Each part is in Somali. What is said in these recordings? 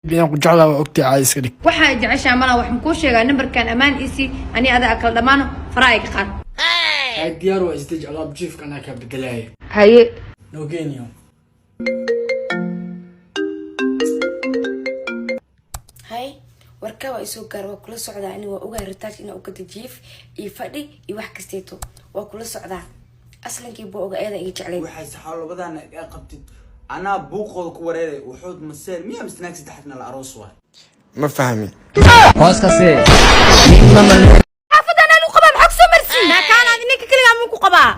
بيان كجعلها وقتي عايز كذي waxaa jeceshaa mala wax ku sheegaa numberkan amaan isi ani ada akal dhamaano faraayga qaar هاي ديار وازدج على بجيف أنا كبدلاية haye نوجينيو هاي warka waa isoo gaar waa kula socdaa ani waa ogaa ritaaj inaa u gada jiif iyo fadhi iyo wax kasteeto waa kula socdaa aslankii buu ogaa eeda iga jeclay waxay saxaalo badana ay qabtid ana buuqooda ku wareeray wuxuu maseel miya mistanaag saddexna la aroos waa ما فهمي xaafadana lagu qabaa maxaa soo marsi kaan aad ninka kaliya ma ku qabaa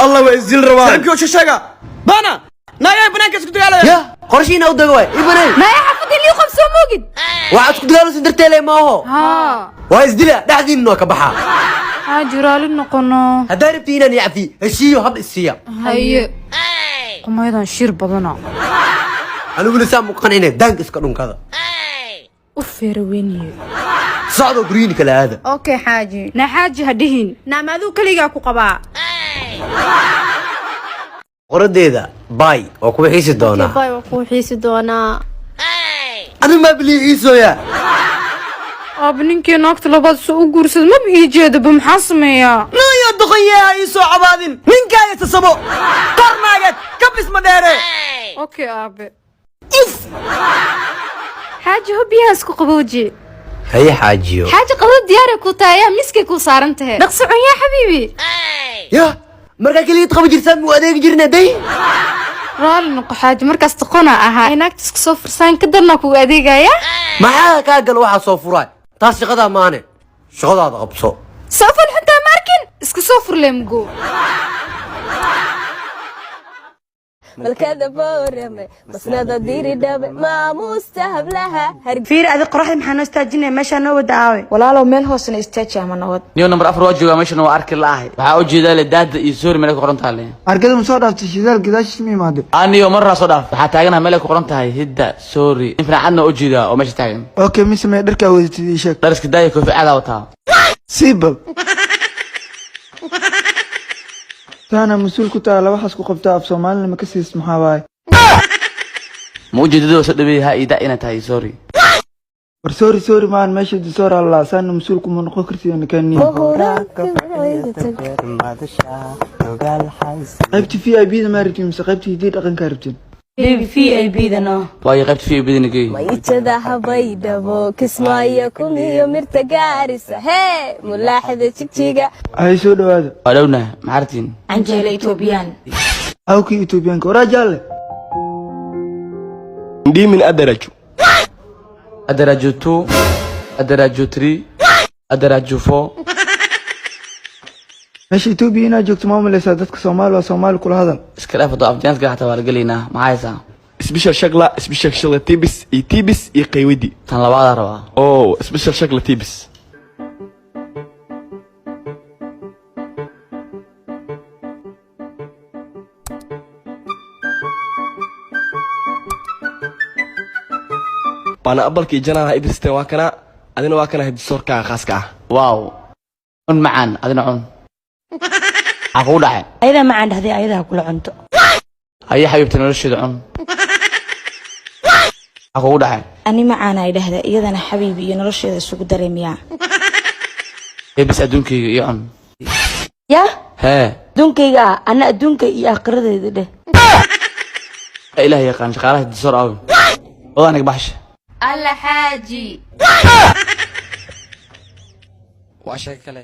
الله ويزيل روان سامكيو ششاقة بانا نايا بنانك اسكو تقالوا يا قرشينا ودقوا ابني ma xaafadii liiq qabso moogid وعد اسكو تقالوا سدرتي لي ما هو ha ويزدلا دحدين انه كبحا ha jiraali noqono هدا ربتينا يعفي هشيو هب السيا haye qumaydan shir badana انا اقول سام مقنعين دانك اسكو دون كذا u feeraweyniyo صعدوا جرين كلا هذا okay xaaji na xaaji hadihin naamadu kaliya ku qabaa ورديدا باي وكو حيسي دونا bay waa ku xiisi doonaa انا ما بلي عيسو يا abninkii naagta labaad soo u guursad ma bii jeedaba maxaa sameeyaa نايا دقيا يسو عبادين من كاية تصبو قرناقت كبس مداري okay aabe xaaji hubiyaha isku qabooji هي حاجيو xaaji qabad diyaar ku taaya miskay ku saaran tahay dhaqso cun yaa xabiibi يا مركا كلي تقبل جرسان واديك جرنا دي raali noqo xaaji markaas taqona ahaa inaagta isku soo fursaan ka darna ku adeegaya ما كاقل واحد صوفراي تاس شغدا ماني شغدا قبصو safal xataa markin isku soo furleemgo malkada boorame masnada diiri dhabe maamuustahab laha fiir adi qoraxda maxaa noo istaajinaya meeshaa noo wada aawe walaalow meel hoosena istaaji ama nabad niyo number 4 waa jooga meeshan waa arki laahay waxa u jeedaa le daada iyo soori meel ku qoran tahay أركض مصادف تشيدال قداش اسمي ماده aniyo mar soo dhaaf waxa taaganahay meel ku qoran tahay hidda soori infna cadna u jeedaa oo meesha taagan أوكي مش ما يقدر كاوي تدي شك dariska daaya koofi caada wataa سيبل أنا مسؤول كنت على واحد سكو قبتها في صومال لما كسيس محاواي ma u jeedado soo dhabeeyaha ida ina tahay soori سوري مان ماشي دي صور الله سان مسؤول كم من قكرتي أنا كان قبتي في أي بيد ما رتي مس قبتي جديد أقن كاربتين VIP dano way qaybta fi bidinigay mayjada habay dhabo kismaayo kumiyo mirta gaarisa hee mulaaxida jigjiga هاي سود هذا waa dhowna maxartiin anjeela Ethiopian أو كي إثيوبيان كوراجال دي من أدرجو adaraju 2 adaraju 3 adaraju 4 ماشي إثيوبيا هنا جوكت ماما اللي سادتك صومال وصومال كل هذا iska dhaaf doo afjaanska xataa waa galina maxaysa سبيشال شغلة سبيشال شغلة تيبس تيبس قيودي tan labaad rabaa أو سبيشال شغلة تيبس أنا أبلك إجانا إدرس تواكنا أدينا واكنا هيد صور خاصة waaw un macaan adina cun aku dhaxay ayada macaan dhahday ayada kula cunto ayi xabiibta nolosheeda cun aku dhaxay ani macaan ay dhahday iyadana xabiibi iyo nolosheeda isugu dareemiyaa ebis adduunkayga iyo cun ya hee aduunkayga ana adduunka iyo aakhiradeeda dheh ilaahay yaqaan shaqaalaha disoor aaw wadaaniga baxsha alla xaaji waa shay kale